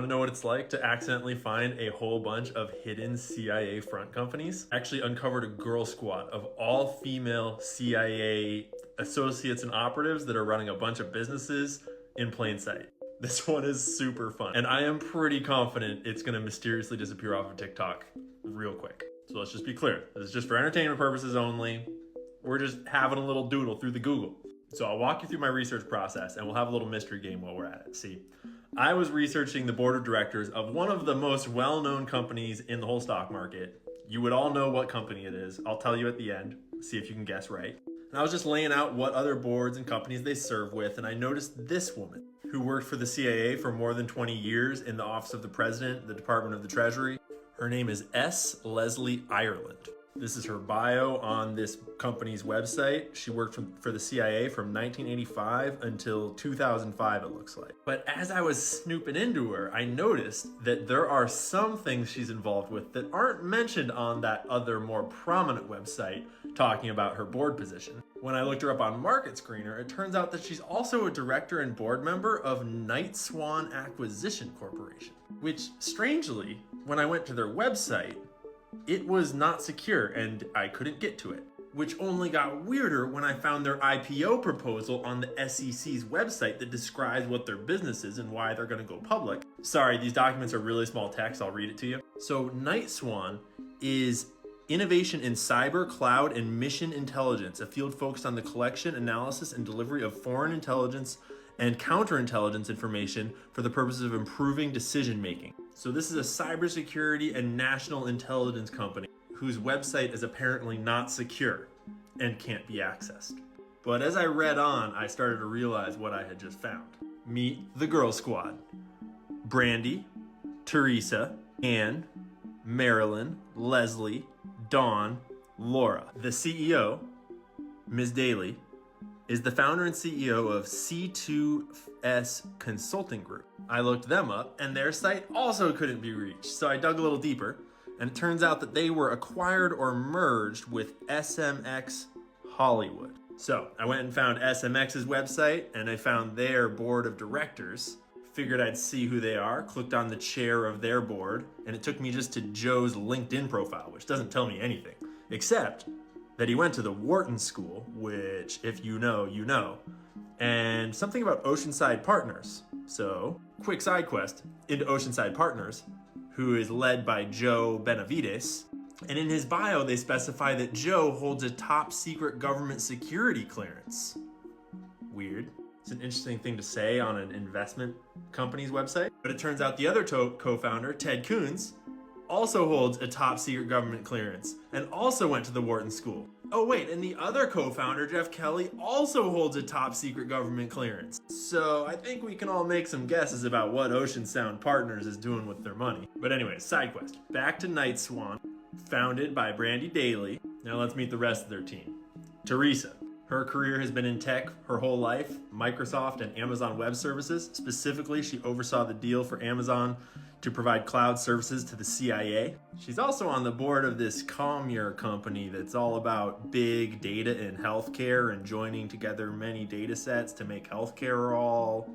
Want to know what it's like to accidentally find a whole bunch of hidden CIA front companies? Actually uncovered a girl squad of all female CIA associates and operatives that are running a bunch of businesses in plain sight. This one is super fun, and I am pretty confident it's going to mysteriously disappear off of TikTok real quick. So let's just be clear. This is just for entertainment purposes only. We're just having a little doodle through the Google. So I'll walk you through my research process and we'll have a little mystery game while we're at it. See, I was researching the board of directors of one of the most well-known companies in the whole stock market. You would all know what company it is. I'll tell you at the end, see if you can guess right. And I was just laying out what other boards and companies they serve with, and I noticed this woman who worked for the CIA for more than 20 years in the Office of the President, the Department of the Treasury. Her name is S. Leslie Ireland. This is her bio on this company's website. She worked for the CIA from 1985 until 2005, it looks like. But as I was snooping into her, I noticed that there are some things she's involved with that aren't mentioned on that other more prominent website talking about her board position. When I looked her up on Market Screener, it turns out that she's also a director and board member of Night Swan Acquisition Corporation, which strangely, when I went to their website, it was not secure and I couldn't get to it, which only got weirder when I found their IPO proposal on the SEC's website that describes what their business is and why they're going to go public. Sorry, these documents are really small text. I'll read it to you. So Night Swan is innovation in cyber, cloud, and mission intelligence, a field focused on the collection, analysis, and delivery of foreign intelligence and counterintelligence information for the purposes of improving decision making. So this is a cybersecurity and national intelligence company whose website is apparently not secure and can't be accessed. But as I read on, I started to realize what I had just found. Meet the Girl Squad. Brandy, Teresa, Anne, Marilyn, Leslie, Dawn, Laura. The CEO, Ms. Daly, is the founder and CEO of C2S Consulting Group. I looked them up and their site also couldn't be reached. So I dug a little deeper and it turns out that they were acquired or merged with SMX Hollywood. So I went and found SMX's website and I found their board of directors. Figured I'd see who they are, clicked on the chair of their board, and it took me just to Joe's LinkedIn profile, which doesn't tell me anything, except that he went to the Wharton School, which if you know, you know, and something about Oceanside Partners. So, quick side quest into Oceanside Partners, who is led by Joe Benavides. And in his bio, they specify that Joe holds a top secret government security clearance. Weird. It's an interesting thing to say on an investment company's website. But it turns out the other co-founder, Ted Coons, also holds a top secret government clearance and also went to the Wharton School. Oh wait, and the other co-founder, Jeff Kelly, also holds a top secret government clearance. So I think we can all make some guesses about what Ocean Sound Partners is doing with their money. But anyways, side quest. Back to Night Swan, founded by Brandy Daly. Now let's meet the rest of their team. Teresa. Her career has been in tech her whole life, Microsoft and Amazon Web Services. Specifically, she oversaw the deal for Amazon to provide cloud services to the CIA. She's also on the board of this Commure company that's all about big data in healthcare and joining together many data sets to make healthcare all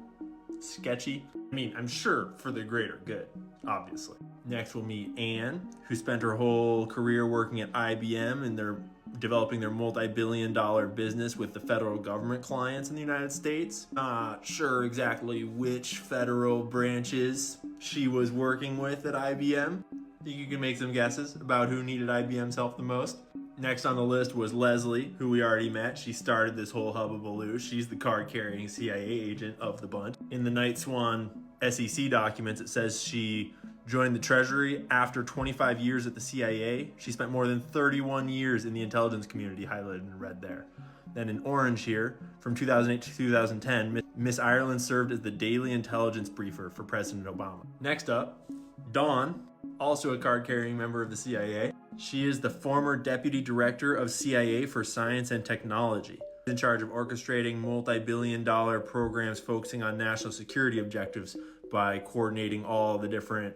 sketchy. I mean, I'm sure for the greater good, obviously. Next, we'll meet Anne, who spent her whole career working at IBM and they're developing their multi-billion-dollar business with the federal government clients in the United States. Not sure exactly which federal branches she was working with at IBM. Think you can make some guesses about who needed IBM's help the most. Next on the list was Leslie, who we already met. She started this whole hubbubaloo. She's the card-carrying CIA agent of the bunch. In the Night Swan SEC documents, it says she joined the Treasury after 25 years at the CIA. She spent more than 31 years in the intelligence community, highlighted in red there. Then in orange here, from 2008 to 2010, Miss Ireland served as the daily intelligence briefer for President Obama. Next up, Dawn, also a card-carrying member of the CIA. She is the former deputy director of CIA for Science and Technology, in charge of orchestrating multi-billion-dollar programs focusing on national security objectives by coordinating all the different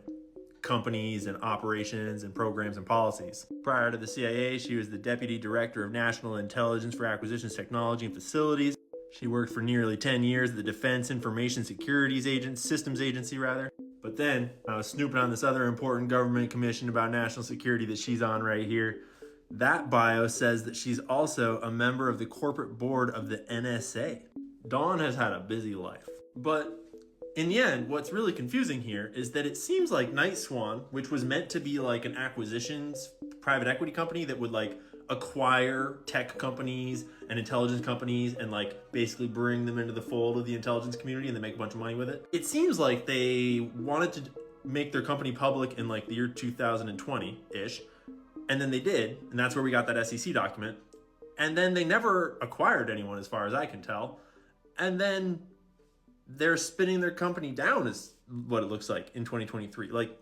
companies and operations and programs and policies. Prior to the CIA, she was the Deputy Director of National Intelligence for Acquisitions, Technology, and Facilities. She worked for nearly 10 years at the Defense Information Systems Agency. But then I was snooping on this other important government commission about national security that she's on right here. That bio says that she's also a member of the corporate board of the NSA. Dawn has had a busy life. But in the end, what's really confusing here is that it seems like Night Swan, which was meant to be like an acquisitions private equity company that would like acquire tech companies and intelligence companies and like basically bring them into the fold of the intelligence community and then make a bunch of money with it. It seems like they wanted to make their company public in like the year 2020-ish. And then they did, and that's where we got that SEC document. And then they never acquired anyone as far as I can tell. And then they're spinning their company down is what it looks like in 2023. Like,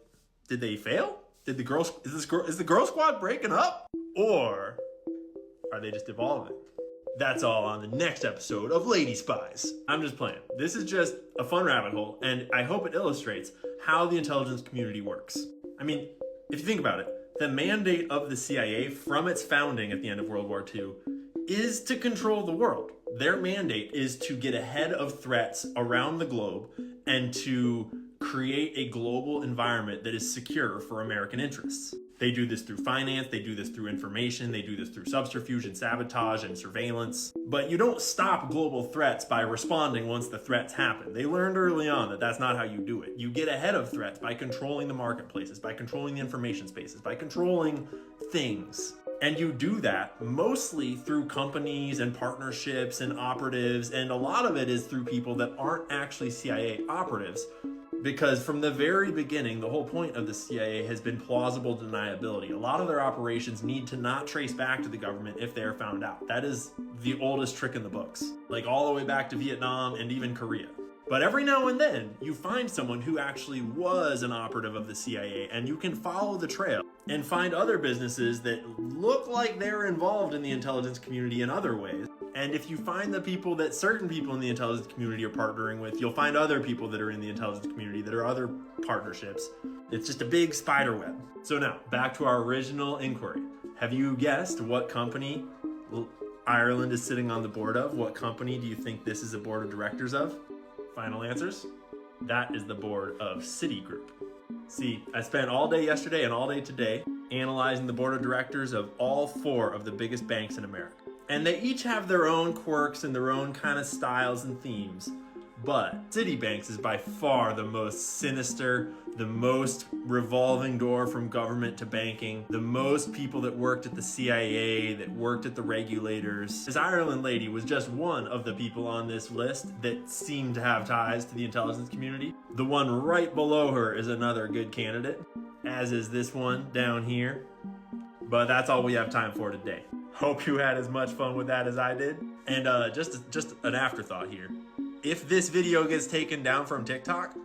did they fail? Is the girl squad breaking up? Or are they just evolving? That's all on the next episode of Lady Spies. I'm just playing. This is just a fun rabbit hole, and I hope it illustrates how the intelligence community works. I mean, if you think about it, the mandate of the CIA from its founding at the end of World War II is to control the world. Their mandate is to get ahead of threats around the globe and to create a global environment that is secure for American interests. They do this through finance, they do this through information, they do this through subterfuge and sabotage and surveillance. But you don't stop global threats by responding once the threats happen. They learned early on that that's not how you do it. You get ahead of threats by controlling the marketplaces, by controlling the information spaces, by controlling things. And you do that mostly through companies and partnerships and operatives, and a lot of it is through people that aren't actually CIA operatives. Because from the very beginning, the whole point of the CIA has been plausible deniability. A lot of their operations need to not trace back to the government if they are found out. That is the oldest trick in the books, like all the way back to Vietnam and even Korea. But every now and then, you find someone who actually was an operative of the CIA, and you can follow the trail and find other businesses that look like they're involved in the intelligence community in other ways. And if you find the people that certain people in the intelligence community are partnering with, you'll find other people that are in the intelligence community that are other partnerships. It's just a big spider web. So now, back to our original inquiry. Have you guessed what company Ireland is sitting on the board of? What company do you think this is a board of directors of? Final answers? That is the board of Citigroup. See, I spent all day yesterday and all day today analyzing the board of directors of all 4 of the biggest banks in America. And they each have their own quirks and their own kind of styles and themes. But Citibank is by far the most sinister, the most revolving door from government to banking, the most people that worked at the CIA, that worked at the regulators. This Ireland lady was just one of the people on this list that seemed to have ties to the intelligence community. The one right below her is another good candidate, as is this one down here. But that's all we have time for today. Hope you had as much fun with that as I did. And just an afterthought here. If this video gets taken down from TikTok,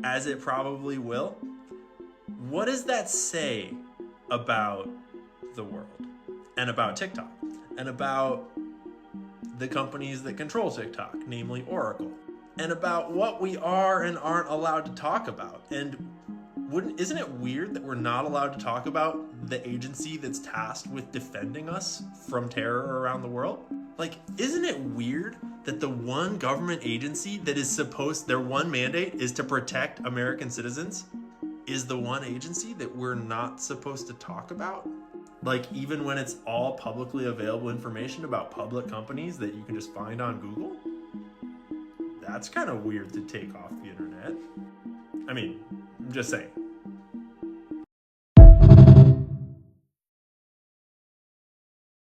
as it probably will, what does that say about the world and about TikTok and about the companies that control TikTok, namely Oracle, and about what we are and aren't allowed to talk about? And isn't it weird that we're not allowed to talk about the agency that's tasked with defending us from terror around the world? Like, isn't it weird that the one government agency that is their one mandate is to protect American citizens is the one agency that we're not supposed to talk about? Like, even when it's all publicly available information about public companies that you can just find on Google? That's kind of weird to take off the internet. I mean, I'm just saying.